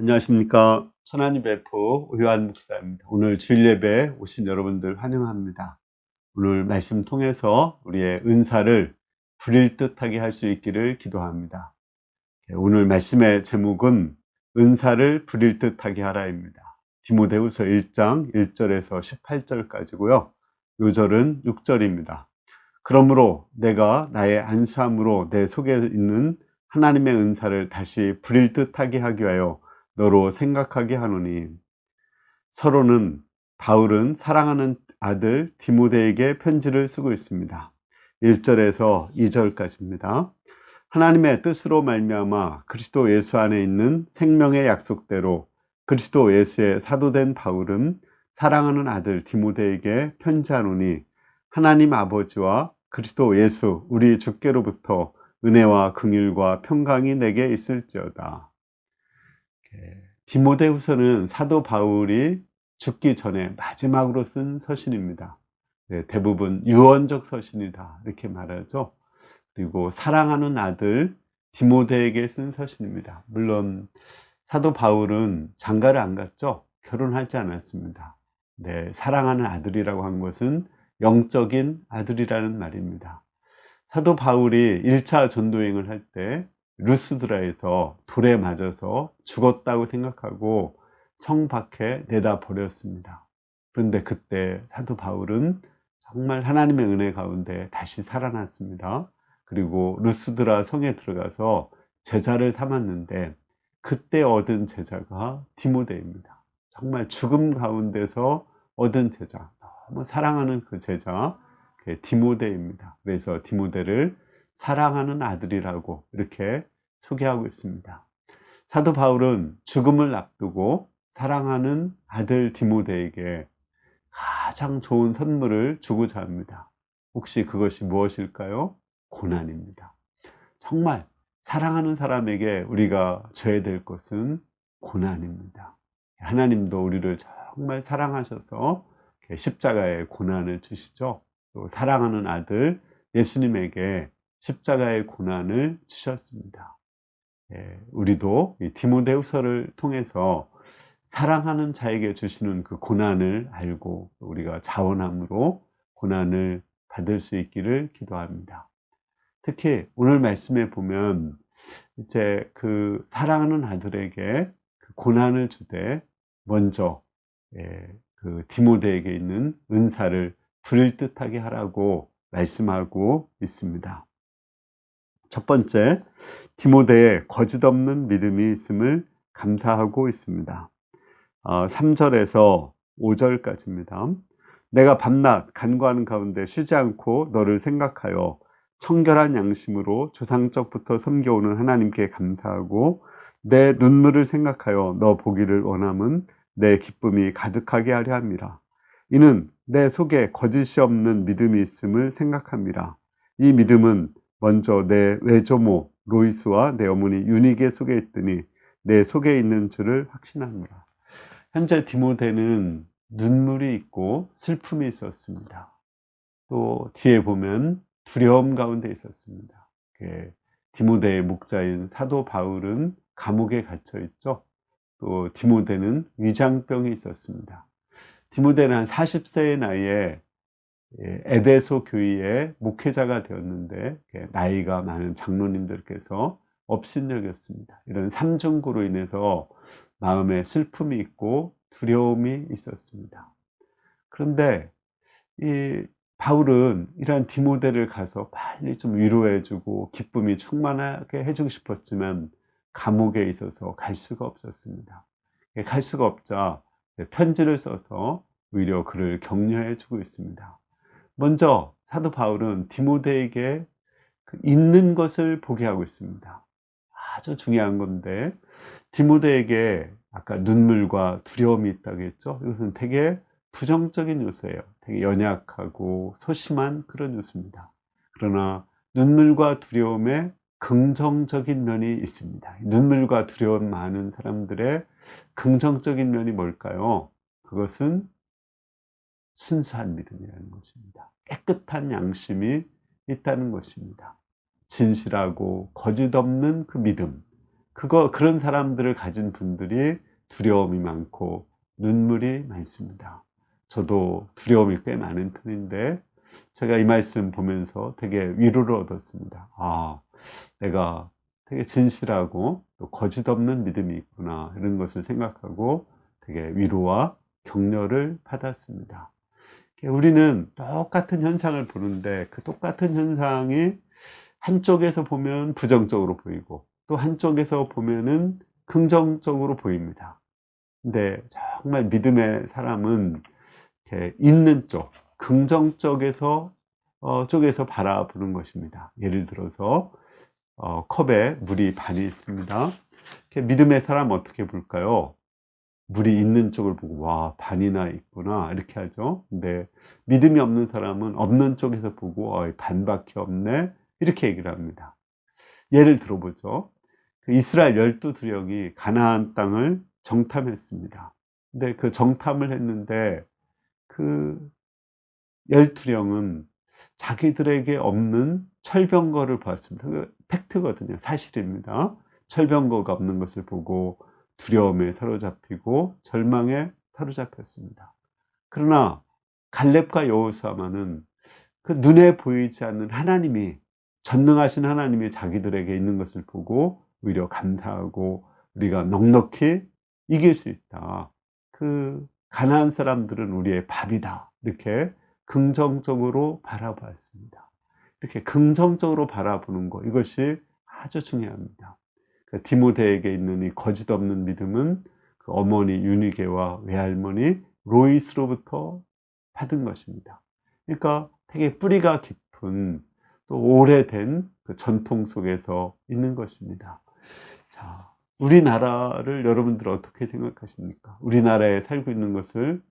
안녕하십니까. 천안위 배포 요한 목사입니다. 오늘 주일 예배 오신 여러분들 환영합니다. 오늘 말씀 통해서 우리의 은사를 부릴 듯하게 할 수 있기를 기도합니다. 오늘 말씀의 제목은 은사를 부릴 듯하게 하라입니다. 디모데후서 1장 1절에서 18절까지고요. 요절은 6절입니다. 그러므로 내가 나의 안수함으로 내 속에 있는 하나님의 은사를 다시 부릴 듯하게 하기 위하여 너로 생각하게 하노니, 서로는 바울은 사랑하는 아들 디모데에게 편지를 쓰고 있습니다. 1절에서 2절까지입니다. 하나님의 뜻으로 말미암아 그리스도 예수 안에 있는 생명의 약속대로 그리스도 예수의 사도된 바울은 사랑하는 아들 디모데에게 편지하노니, 하나님 아버지와 그리스도 예수 우리 주께로부터 은혜와 긍휼과 평강이 내게 있을지어다. 디모데후서는 사도 바울이 죽기 전에 마지막으로 쓴 서신입니다. 대부분 유언적 서신이다 이렇게 말하죠. 그리고 사랑하는 아들 디모데에게 쓴 서신입니다. 물론 사도 바울은 장가를 안 갔죠. 결혼하지 않았습니다. 사랑하는 아들이라고 한 것은 영적인 아들이라는 말입니다. 사도 바울이 1차 전도여행을 할 때 루스드라에서 돌에 맞아서 죽었다고 생각하고 성 밖에 내다 버렸습니다. 그런데 그때 사도 바울은 정말 하나님의 은혜 가운데 다시 살아났습니다. 그리고 루스드라 성에 들어가서 제자를 삼았는데, 그때 얻은 제자가 디모데입니다. 정말 죽음 가운데서 얻은 제자, 너무 사랑하는 그 제자 디모데입니다. 그래서 디모데를 사랑하는 아들이라고 이렇게 소개하고 있습니다. 사도 바울은 죽음을 앞두고 사랑하는 아들 디모데에게 가장 좋은 선물을 주고자 합니다. 혹시 그것이 무엇일까요? 고난입니다. 정말 사랑하는 사람에게 우리가 줘야 될 것은 고난입니다. 하나님도 우리를 정말 사랑하셔서 십자가의 고난을 주시죠. 또 사랑하는 아들 예수님에게 십자가의 고난을 주셨습니다. 우리도 이 디모데후서를 통해서 사랑하는 자에게 주시는 그 고난을 알고 우리가 자원함으로 고난을 받을 수 있기를 기도합니다. 특히 오늘 말씀에 보면 이제 그 사랑하는 아들에게 그 고난을 주되 먼저 그 디모데에게 있는 은사를 부릴 듯하게 하라고 말씀하고 있습니다. 첫 번째, 디모데의 거짓 없는 믿음이 있음을 감사하고 있습니다. 3절에서 5절까지입니다. 내가 밤낮 간구하는 가운데 쉬지 않고 너를 생각하여 청결한 양심으로 조상적부터 섬겨오는 하나님께 감사하고, 내 눈물을 생각하여 너 보기를 원함은 내 기쁨이 가득하게 하려 함이라. 이는 내 속에 거짓이 없는 믿음이 있음을 생각합니다. 이 믿음은 먼저 내 외조모 로이스와 내 어머니 유니게 속에 있더니 내 속에 있는 줄을 확신합니다. 현재 디모데는 눈물이 있고 슬픔이 있었습니다. 또 뒤에 보면 두려움 가운데 있었습니다. 디모데의 목자인 사도 바울은 감옥에 갇혀 있죠. 또 디모데는 위장병이 있었습니다. 디모데는 한 40세의 나이에 에베소 교회의 목회자가 되었는데, 나이가 많은 장로님들께서 업신여겼습니다. 이런 삼중고로 인해서 마음에 슬픔이 있고 두려움이 있었습니다. 그런데 이 바울은 이러한 디모데를 가서 빨리 좀 위로해주고 기쁨이 충만하게 해주고 싶었지만 감옥에 있어서 갈 수가 없었습니다. 갈 수가 없자 편지를 써서 오히려 그를 격려해주고 있습니다. 먼저 사도 바울은 디모데에게 있는 것을 보게 하고 있습니다. 아주 중요한 건데, 디모데에게 아까 눈물과 두려움이 있다고 했죠. 이것은 되게 부정적인 요소예요. 되게 연약하고 소심한 그런 요소입니다. 그러나 눈물과 두려움에 긍정적인 면이 있습니다. 눈물과 두려움 많은 사람들의 긍정적인 면이 뭘까요? 그것은 순수한 믿음이라는 것입니다. 깨끗한 양심이 있다는 것입니다. 진실하고 거짓 없는 그 믿음, 그런 사람들을 가진 분들이 두려움이 많고 눈물이 많습니다. 저도 두려움이 꽤 많은 편인데 제가 이 말씀 보면서 되게 위로를 얻었습니다. 아, 내가 되게 진실하고 또 거짓 없는 믿음이 있구나, 이런 것을 생각하고 되게 위로와 격려를 받았습니다. 우리는 똑같은 현상을 보는데 그 똑같은 현상이 한쪽에서 보면 부정적으로 보이고 또 한쪽에서 보면은 긍정적으로 보입니다. 근데 정말 믿음의 사람은 이렇게 있는 쪽, 긍정적에서 쪽에서 바라보는 것입니다. 예를 들어서 컵에 물이 반이 있습니다. 믿음의 사람 어떻게 볼까요? 물이 있는 쪽을 보고 와, 반이나 있구나, 이렇게 하죠. 근데 믿음이 없는 사람은 없는 쪽에서 보고 반밖에 없네, 이렇게 얘기를 합니다. 예를 들어보죠. 그 이스라엘 12두령이 가나안 땅을 정탐했습니다. 근데 그 정탐을 했는데 그 12령은 자기들에게 없는 철병거를 보았습니다. 그 팩트거든요. 사실입니다. 철병거가 없는 것을 보고 두려움에 사로잡히고 절망에 사로잡혔습니다. 그러나 갈렙과 여호수아만은 그 눈에 보이지 않는 하나님이, 전능하신 하나님이 자기들에게 있는 것을 보고 오히려 감사하고 우리가 넉넉히 이길 수 있다. 그 가나안 사람들은 우리의 밥이다, 이렇게 긍정적으로 바라보았습니다. 이렇게 긍정적으로 바라보는 것, 이것이 아주 중요합니다. 디모데에게 있는 이 거짓 없는 믿음은 그 어머니 유니게와 외할머니 로이스로부터 받은 것입니다. 그러니까 되게 뿌리가 깊은 또 오래된 그 전통 속에서 있는 것입니다. 자, 우리나라를 여러분들 어떻게 생각하십니까? 우리나라에 살고 있는 것을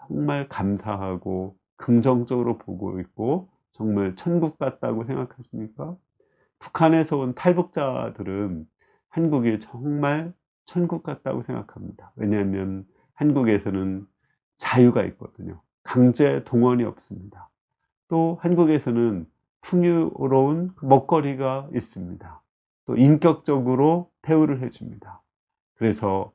정말 감사하고 긍정적으로 보고 있고 정말 천국 같다고 생각하십니까? 북한에서 온 탈북자들은 한국이 정말 천국 같다고 생각합니다. 왜냐하면 한국에서는 자유가 있거든요. 강제 동원이 없습니다. 또 한국에서는 풍요로운 먹거리가 있습니다. 또 인격적으로 대우를 해줍니다. 그래서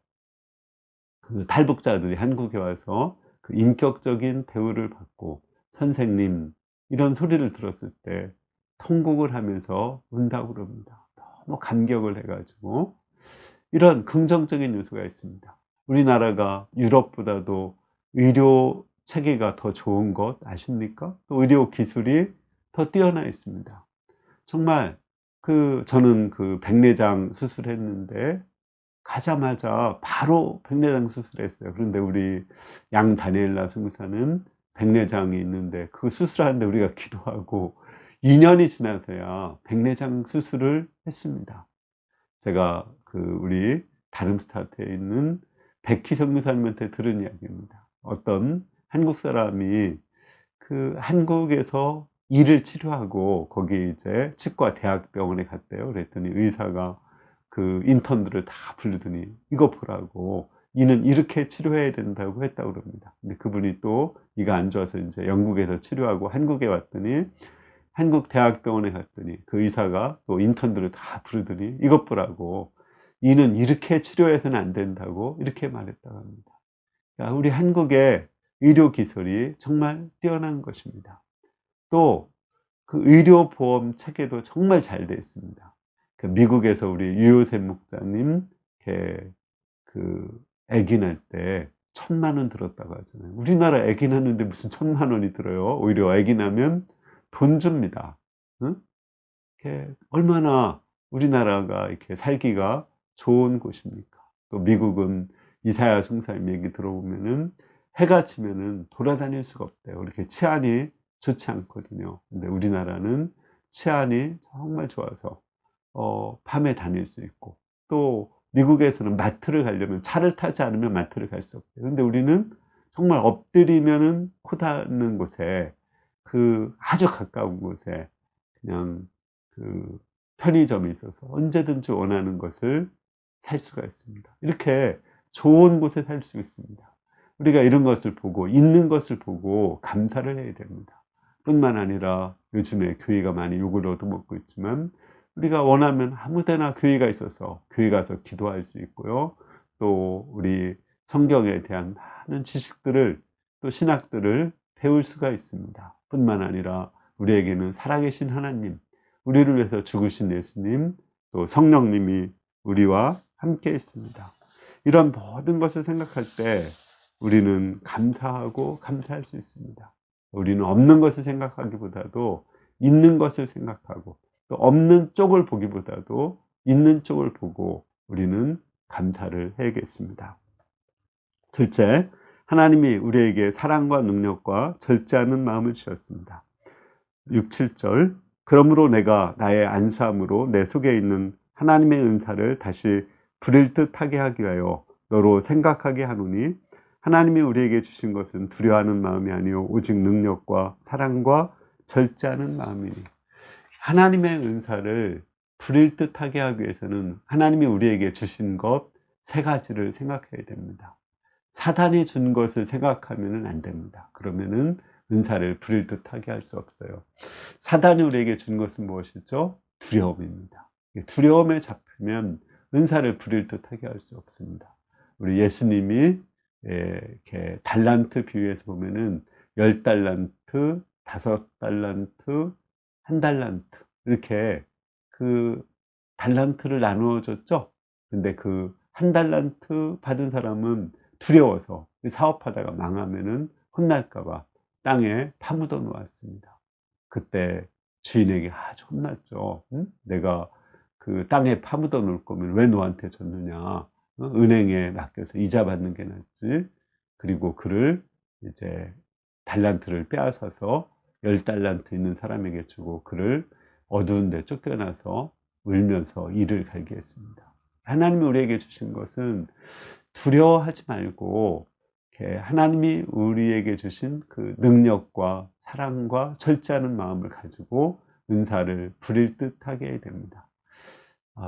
그 탈북자들이 한국에 와서 그 인격적인 대우를 받고 선생님, 이런 소리를 들었을 때 통곡을 하면서 운다고 그럽니다. 너무 감격을 해가지고. 이런 긍정적인 요소가 있습니다. 우리나라가 유럽보다도 의료 체계가 더 좋은 것 아십니까? 또 의료 기술이 더 뛰어나 있습니다. 정말 저는 그 백내장 수술했는데 가자마자 바로 백내장 수술했어요. 그런데 우리 양 다니엘라 선교사는 백내장이 있는데 그 수술하는데 우리가 기도하고 2년이 지나서야 백내장 수술을 했습니다. 제가 우리 다름스타트에 있는 백희 선교사님한테 들은 이야기입니다. 어떤 한국 사람이 한국에서 이를 치료하고 거기 이제 치과 대학병원에 갔대요. 그랬더니 의사가 그 인턴들을 다 부르더니 이거 보라고, 이는 이렇게 치료해야 된다고 했다고 그럽니다. 근데 그분이 또 이가 안 좋아서 이제 영국에서 치료하고 한국에 왔더니 한국 대학병원에 갔더니 그 의사가 또 인턴들을 다 부르더니 이것 보라고, 이는 이렇게 치료해서는 안 된다고 이렇게 말했다고 합니다. 우리 한국의 의료기술이 정말 뛰어난 것입니다. 또 그 의료보험 체계도 정말 잘 되어 있습니다. 미국에서 우리 유효셉 목사님 아기 낳을 때 1,000,000원 들었다고 하잖아요. 우리나라 아기 낳는데 무슨 1,000,000원이 들어요? 오히려 아기 낳으면 돈 줍니다. 응? 얼마나 우리나라가 이렇게 살기가 좋은 곳입니까? 또 미국은 이사야 총사님 얘기 들어보면은 해가 지면은 돌아다닐 수가 없대요. 이렇게 치안이 좋지 않거든요. 근데 우리나라는 치안이 정말 좋아서 밤에 다닐 수 있고, 또 미국에서는 마트를 가려면 차를 타지 않으면 마트를 갈 수 없대요. 근데 우리는 정말 엎드리면은 코 닿는 곳에 아주 가까운 곳에 그냥 편의점이 있어서 언제든지 원하는 것을 살 수가 있습니다. 이렇게 좋은 곳에 살 수 있습니다. 우리가 이런 것을 보고, 있는 것을 보고 감사를 해야 됩니다. 뿐만 아니라 요즘에 교회가 많이 욕을 얻어먹고 있지만 우리가 원하면 아무데나 교회가 있어서 교회 가서 기도할 수 있고요. 또 우리 성경에 대한 많은 지식들을 또 신학들을 배울 수가 있습니다. 뿐만 아니라 우리에게는 살아계신 하나님, 우리를 위해서 죽으신 예수님, 또 성령님이 우리와 함께 있습니다. 이런 모든 것을 생각할 때 우리는 감사하고 감사할 수 있습니다. 우리는 없는 것을 생각하기보다도 있는 것을 생각하고, 또 없는 쪽을 보기보다도 있는 쪽을 보고 우리는 감사를 해야겠습니다. 둘째, 하나님이 우리에게 사랑과 능력과 절제하는 마음을 주셨습니다. 6, 7절, 그러므로 내가 나의 안수함으로 내 속에 있는 하나님의 은사를 다시 부릴 듯하게 하기 위하여 너로 생각하게 하노니, 하나님이 우리에게 주신 것은 두려워하는 마음이 아니요 오직 능력과 사랑과 절제하는 마음이니. 하나님의 은사를 부릴 듯하게 하기 위해서는 하나님이 우리에게 주신 것 세 가지를 생각해야 됩니다. 사단이 준 것을 생각하면 안 됩니다. 그러면은 은사를 부릴 듯하게 할 수 없어요. 사단이 우리에게 준 것은 무엇이죠? 두려움입니다. 두려움에 잡히면 은사를 부릴 듯하게 할 수 없습니다. 우리 예수님이 이렇게 달란트 비유에서 보면은 10달란트, 5달란트, 1달란트 이렇게 그 달란트를 나누어 줬죠. 근데 그 1달란트 받은 사람은 두려워서 사업하다가 망하면은 혼날까봐 땅에 파묻어 놓았습니다. 그때 주인에게 아주 혼났죠. 응? 내가 그 땅에 파묻어 놓을 거면 왜 너한테 줬느냐? 은행에 맡겨서 이자 받는 게 낫지. 그리고 그를 이제 달란트를 빼앗아서 10달란트 있는 사람에게 주고 그를 어두운 데 쫓겨나서 울면서 이를 갈게 했습니다. 하나님이 우리에게 주신 것은 두려워하지 말고 하나님이 우리에게 주신 그 능력과 사랑과 절제하는 마음을 가지고 은사를 부릴 듯하게 해야 됩니다.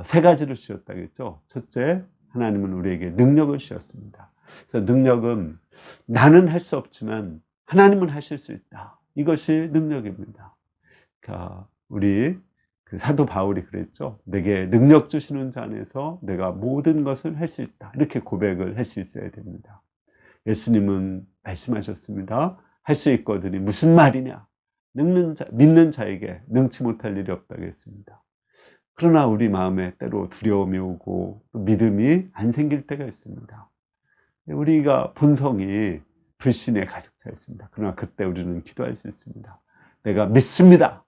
세 가지를 주셨다겠죠. 첫째, 하나님은 우리에게 능력을 주셨습니다. 그래서 능력은 나는 할 수 없지만 하나님은 하실 수 있다. 이것이 능력입니다. 그러니까 우리 그 사도 바울이 그랬죠. 내게 능력 주시는 자 안에서 내가 모든 것을 할 수 있다. 이렇게 고백을 할 수 있어야 됩니다. 예수님은 말씀하셨습니다. 할 수 있거든이 무슨 말이냐? 믿는 자에게 능치 못할 일이 없다고 했습니다. 그러나 우리 마음에 때로 두려움이 오고 믿음이 안 생길 때가 있습니다. 우리가 본성이 불신에 가득 차 있습니다. 그러나 그때 우리는 기도할 수 있습니다. 내가 믿습니다.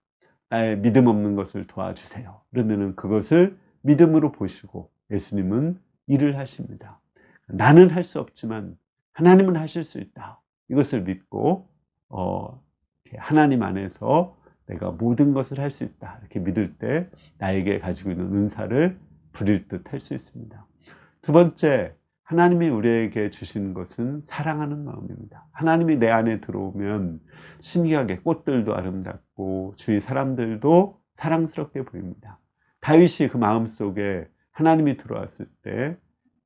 나의 믿음 없는 것을 도와주세요. 그러면은 그것을 믿음으로 보시고 예수님은 일을 하십니다. 나는 할 수 없지만 하나님은 하실 수 있다. 이것을 믿고 하나님 안에서 내가 모든 것을 할 수 있다. 이렇게 믿을 때 나에게 가지고 있는 은사를 부릴 듯 할 수 있습니다. 두 번째, 하나님이 우리에게 주신 것은 사랑하는 마음입니다. 하나님이 내 안에 들어오면 신기하게 꽃들도 아름답고 주위 사람들도 사랑스럽게 보입니다. 다윗이 그 마음속에 하나님이 들어왔을 때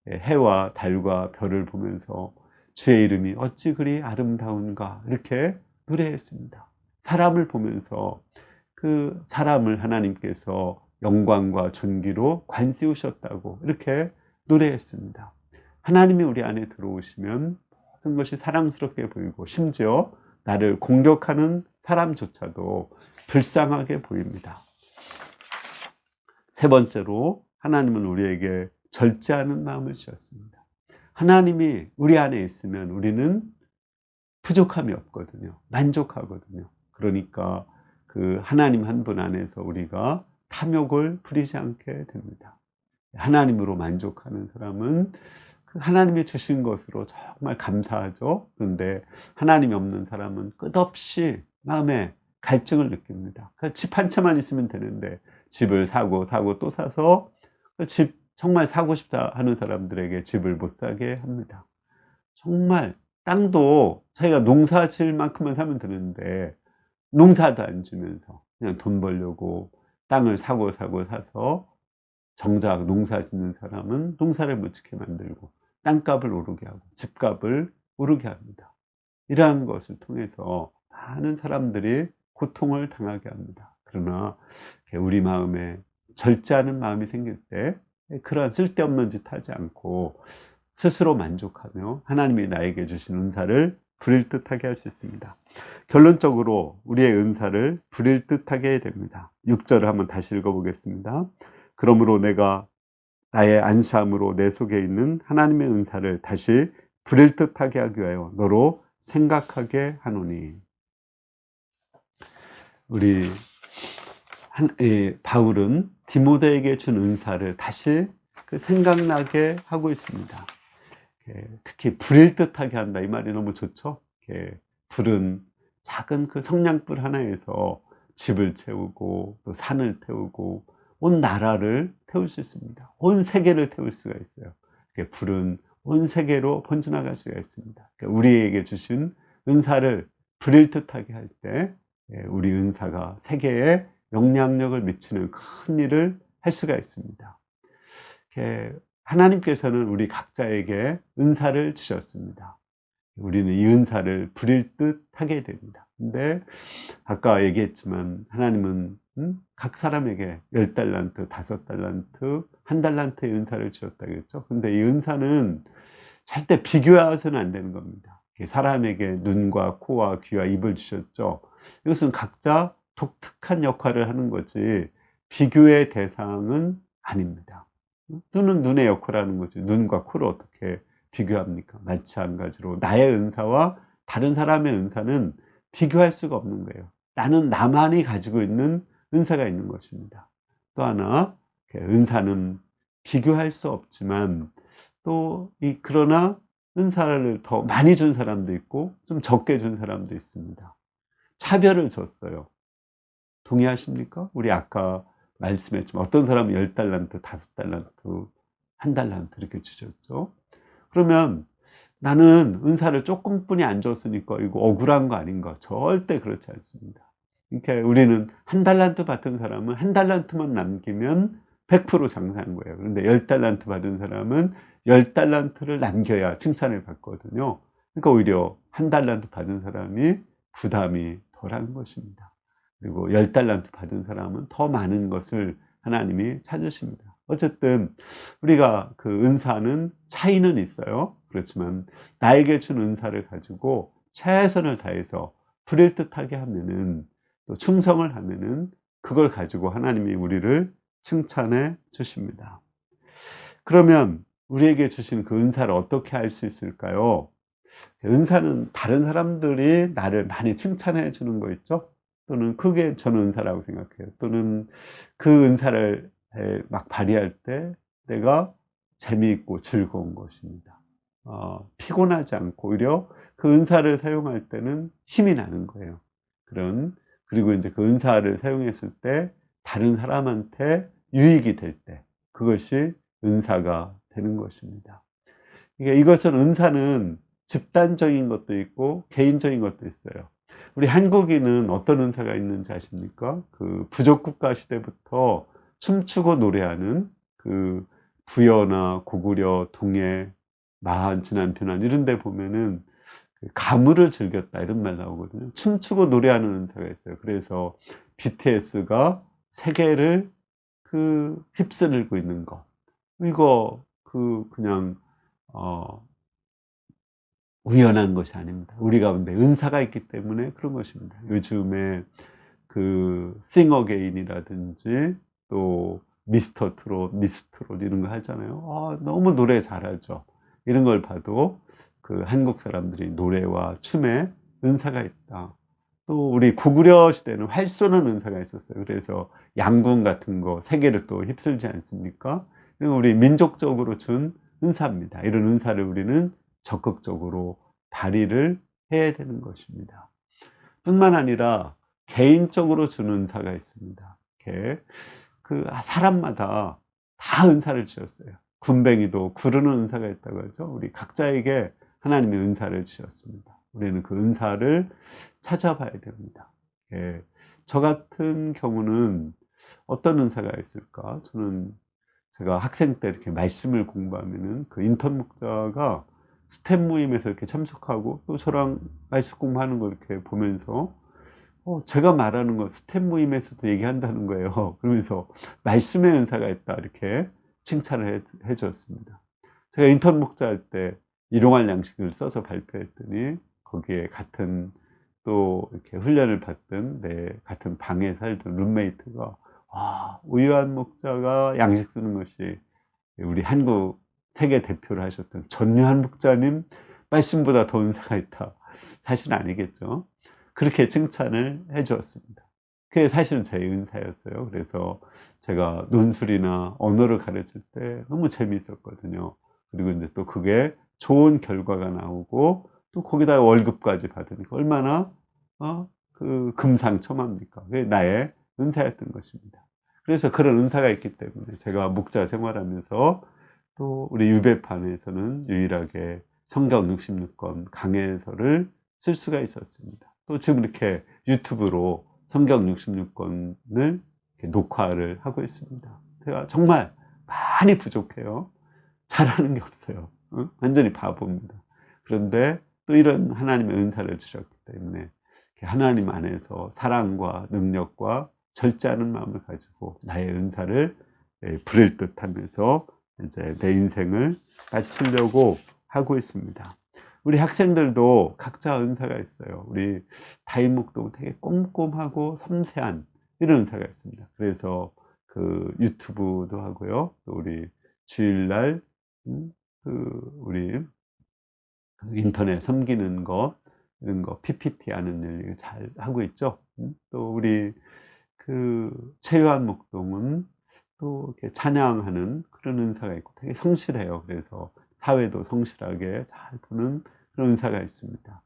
해와 달과 별을 보면서 주의 이름이 어찌 그리 아름다운가 이렇게 노래했습니다. 사람을 보면서 그 사람을 하나님께서 영광과 존귀로 관세우셨다고 이렇게 노래했습니다. 하나님이 우리 안에 들어오시면 모든 것이 사랑스럽게 보이고 심지어 나를 공격하는 사람조차도 불쌍하게 보입니다. 세 번째로 하나님은 우리에게 절제하는 마음을 주셨습니다. 하나님이 우리 안에 있으면 우리는 부족함이 없거든요. 만족하거든요. 그러니까 그 하나님 한 분 안에서 우리가 탐욕을 부리지 않게 됩니다. 하나님으로 만족하는 사람은 그 하나님이 주신 것으로 정말 감사하죠. 그런데 하나님이 없는 사람은 끝없이 마음에 갈증을 느낍니다. 집 한 채만 있으면 되는데 집을 사고 또 사서 집 정말 사고 싶다 하는 사람들에게 집을 못 사게 합니다. 정말 땅도 자기가 농사 지을 만큼만 사면 되는데 농사도 안 지면서 그냥 돈 벌려고 땅을 사서 정작 농사 짓는 사람은 농사를 못 짓게 만들고 땅값을 오르게 하고 집값을 오르게 합니다. 이러한 것을 통해서 많은 사람들이 고통을 당하게 합니다. 그러나 우리 마음에 절제하는 마음이 생길 때 그런 쓸데없는 짓 하지 않고 스스로 만족하며 하나님이 나에게 주신 은사를 부릴 듯하게 할 수 있습니다. 결론적으로 우리의 은사를 부릴 듯하게 해야 됩니다. 6절을 한번 다시 읽어보겠습니다. 그러므로 내가 나의 안수함으로 내 속에 있는 하나님의 은사를 다시 부릴 듯하게 하기 위하여 너로 생각하게 하노니. 우리 바울은 디모데에게 준 은사를 다시 생각나게 하고 있습니다. 특히 부릴 듯하게 한다, 이 말이 너무 좋죠. 불은 작은 그 성냥불 하나에서 집을 채우고 또 산을 태우고 온 나라를 태울 수 있습니다. 온 세계를 태울 수가 있어요. 불은 온 세계로 번져나갈 수가 있습니다. 우리에게 주신 은사를 부릴 듯하게 할 때 우리 은사가 세계에 영향력을 미치는 큰 일을 할 수가 있습니다. 하나님께서는 우리 각자에게 은사를 주셨습니다. 우리는 이 은사를 부릴 듯 하게 됩니다. 근데 아까 얘기했지만 하나님은 각 사람에게 10달란트, 5달란트, 1달란트의 은사를 주셨다고 했죠. 근데 이 은사는 절대 비교해서는 안 되는 겁니다. 사람에게 눈과 코와 귀와 입을 주셨죠. 이것은 각자 독특한 역할을 하는 거지 비교의 대상은 아닙니다. 눈은 눈의 역할을 하는 거지 눈과 코를 어떻게 비교합니까? 마찬가지로 나의 은사와 다른 사람의 은사는 비교할 수가 없는 거예요. 나는 나만이 가지고 있는 은사가 있는 것입니다. 또 하나 은사는 비교할 수 없지만 그러나 은사를 더 많이 준 사람도 있고 좀 적게 준 사람도 있습니다. 차별을 줬어요. 동의하십니까? 우리 아까 말씀했지만 어떤 사람은 10달란트, 5달란트, 1달란트 이렇게 주셨죠. 그러면 나는 은사를 조금뿐이 안 줬으니까 이거 억울한 거 아닌가? 절대 그렇지 않습니다. 그러니까 우리는 1달란트 받은 사람은 1달란트만 남기면 100% 장사한 거예요. 그런데 10달란트 받은 사람은 10달란트를 남겨야 칭찬을 받거든요. 그러니까 오히려 1달란트 받은 사람이 부담이 덜한 것입니다. 그리고 10달란트 받은 사람은 더 많은 것을 하나님이 찾으십니다. 어쨌든 우리가 그 은사는 차이는 있어요. 그렇지만 나에게 준 은사를 가지고 최선을 다해서 부릴 듯하게 하면은 또 충성을 하면은 그걸 가지고 하나님이 우리를 칭찬해 주십니다. 그러면 우리에게 주신 그 은사를 어떻게 할 수 있을까요? 은사는 다른 사람들이 나를 많이 칭찬해 주는 거 있죠? 또는 그게 저는 은사라고 생각해요. 또는 그 은사를 막 발휘할 때 내가 재미있고 즐거운 것입니다. 피곤하지 않고 오히려 그 은사를 사용할 때는 힘이 나는 거예요. 그리고 이제 그 은사를 사용했을 때 다른 사람한테 유익이 될 때 그것이 은사가 되는 것입니다. 이것은 은사는 집단적인 것도 있고 개인적인 것도 있어요. 우리 한국인은 어떤 은사가 있는지 아십니까? 그 부족국가 시대부터 춤추고 노래하는 그 부여나 고구려, 동해, 마한, 진안, 편안 이런 데 보면은 가물을 즐겼다 이런 말 나오거든요. 춤추고 노래하는 은사가 있어요. 그래서 BTS가 세계를 휩쓸고 있는 거. 이거 그냥 우연한 것이 아닙니다. 우리 가운데 은사가 있기 때문에 그런 것입니다. 요즘에 그 싱어게인이라든지 또 미스터 트롯, 미스 트롯 이런 거 하잖아요. 너무 노래 잘하죠. 이런 걸 봐도 그 한국 사람들이 노래와 춤에 은사가 있다. 또 우리 고구려 시대는 활 쏘는 은사가 있었어요. 그래서 양궁 같은 거 세계를 또 휩쓸지 않습니까? 우리 민족적으로 준 은사입니다. 이런 은사를 우리는 적극적으로 발휘를 해야 되는 것입니다. 뿐만 아니라 개인적으로 주는 은사가 있습니다. 사람마다 다 은사를 주셨어요. 군뱅이도 구르는 은사가 있다고 하죠. 우리 각자에게 하나님의 은사를 주셨습니다. 우리는 그 은사를 찾아봐야 됩니다. 저 같은 경우는 어떤 은사가 있을까? 제가 학생 때 이렇게 말씀을 공부하면은 그 인턴 목자가 스텝 모임에서 이렇게 참석하고 또 저랑 말씀 공부하는 걸 이렇게 보면서 제가 말하는 거 스텝 모임에서도 얘기한다는 거예요. 그러면서 말씀의 은사가 있다 이렇게 칭찬을 해 주었습니다. 제가 인턴 목자할 때 일용할 양식을 써서 발표했더니 거기에 같은 또 이렇게 훈련을 받던 같은 방에 살던 룸메이트가 우유한 목자가 양식 쓰는 것이 우리 한국 세계 대표를 하셨던 전유한 목자님 말씀보다 더 은사가 있다. 사실은 아니겠죠. 그렇게 칭찬을 해 주었습니다. 그게 사실은 제 은사였어요. 그래서 제가 논술이나 언어를 가르칠 때 너무 재미있었거든요. 그리고 이제 또 그게 좋은 결과가 나오고 또 거기다 월급까지 받으니까 얼마나 금상첨화입니까? 그게 나의 은사였던 것입니다. 그래서 그런 은사가 있기 때문에 제가 목자 생활하면서 또 우리 유배판에서는 유일하게 성경 66권 강해서를 쓸 수가 있었습니다. 또 지금 이렇게 유튜브로 성경 66권을 녹화를 하고 있습니다. 제가 정말 많이 부족해요. 잘하는 게 없어요. 완전히 바보입니다. 그런데 또 이런 하나님의 은사를 주셨기 때문에 하나님 안에서 사랑과 능력과 절제하는 마음을 가지고 나의 은사를 부릴 듯 하면서 이제 내 인생을 바치려고 하고 있습니다. 우리 학생들도 각자 은사가 있어요. 우리 다임목도 되게 꼼꼼하고 섬세한 이런 은사가 있습니다. 그래서 그 유튜브도 하고요. 또 우리 주일날 우리 인터넷 섬기는 거 이런 거 PPT 하는 일 잘 하고 있죠. 또 우리 그 최요한 목동은 또 이렇게 찬양하는 그런 은사가 있고 되게 성실해요. 그래서 사회도 성실하게 잘 보는 그런 은사가 있습니다.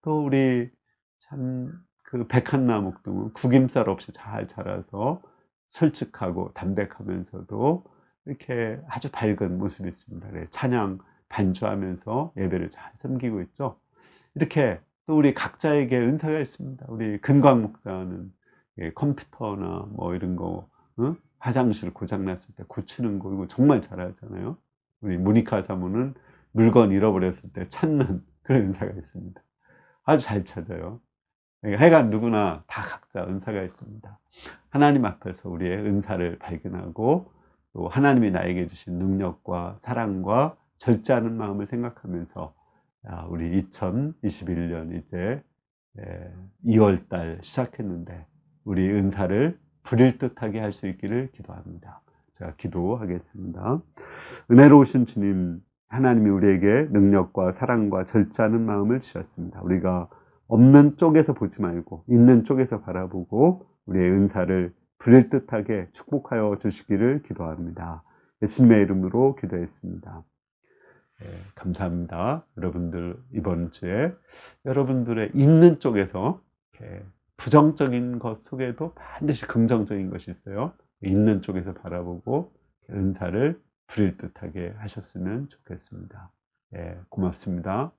또 우리 참 그 백한나 목동은 구김살 없이 잘 자라서 솔직하고 담백하면서도 이렇게 아주 밝은 모습이 있습니다. 찬양 반주하면서 예배를 잘 섬기고 있죠. 이렇게 또 우리 각자에게 은사가 있습니다. 우리 근광 목사는 컴퓨터나 뭐 이런 거 화장실 고장났을 때 고치는 거 이거 정말 잘하잖아요. 우리 모니카 사모는 물건 잃어버렸을 때 찾는 그런 은사가 있습니다. 아주 잘 찾아요. 하여간 누구나 다 각자 은사가 있습니다. 하나님 앞에서 우리의 은사를 발견하고 또 하나님이 나에게 주신 능력과 사랑과 절제하는 마음을 생각하면서 우리 2021년 이제 2월달 시작했는데 우리 은사를 부릴 듯하게 할 수 있기를 기도합니다. 제가 기도하겠습니다. 은혜로우신 주님, 하나님이 우리에게 능력과 사랑과 절제하는 마음을 주셨습니다. 우리가 없는 쪽에서 보지 말고 있는 쪽에서 바라보고 우리의 은사를 부릴 듯하게 축복하여 주시기를 기도합니다. 예수님의 이름으로 기도했습니다. 감사합니다. 여러분들 이번 주에 여러분들의 있는 쪽에서 부정적인 것 속에도 반드시 긍정적인 것이 있어요. 있는 쪽에서 바라보고 은사를 부릴 듯하게 하셨으면 좋겠습니다. 고맙습니다.